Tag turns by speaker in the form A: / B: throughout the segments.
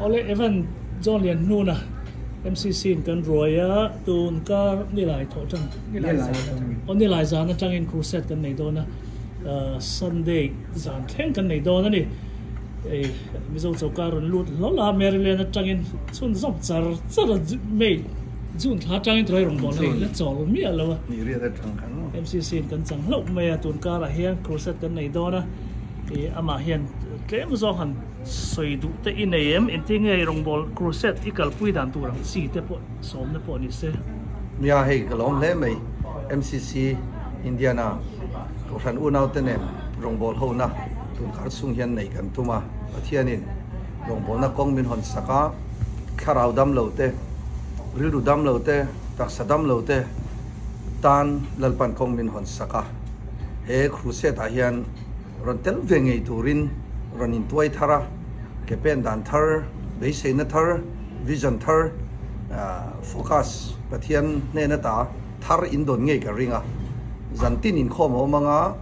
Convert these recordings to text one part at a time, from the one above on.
A: ole evan John lian nu na MCC kan roya tun ka ni lai tho chang ni lai za na chang in crusade kan nei do na Sunday zan thleng kan nei do na ni mizo chokar lut lo la Maryland na chang in chun zop char mei chun tha chang in troi rong bon le chol mi alo
B: ni ria da chang kan
A: MCC kan chang lo me tun ka la hian crusade kan nei do na ama hian tlem zo han soi du te in em in ting ei rong bol crusade ikal pui dan tu rang si te po som ne po ni se
B: mia hei kalom le mai MCC Indiana ko ran unau te ne rong bol ho na tun khar sung hian nei kan tuma pathianin rong bol na kong min hon saka kharau dam lo te rilu dam lo te tak sadam lo te tan lalpan kong min hon saka he crusade a hian ron tel vengei turin ron in tuai thara ke pen dan thar be se na thar vision thar focus pathian ne na ta thar in don ngei ka ringa zantin in khom o manga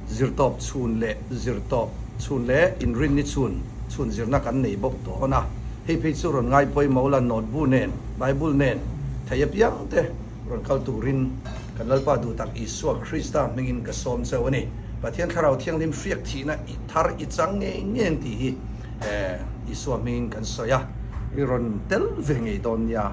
B: zirtop chun le in rin ni chun zirna kan nei bok to na hei pe chu ron ngai poi mola not bu nen bible nen thayap yang te ron kal turin kan lalpa du tak iswa krista mengin ka som chawani pathian kharau thiang lim riak thina I thar I chang ngeng ti hi iswa mengin kan soya iron tel vengei don ya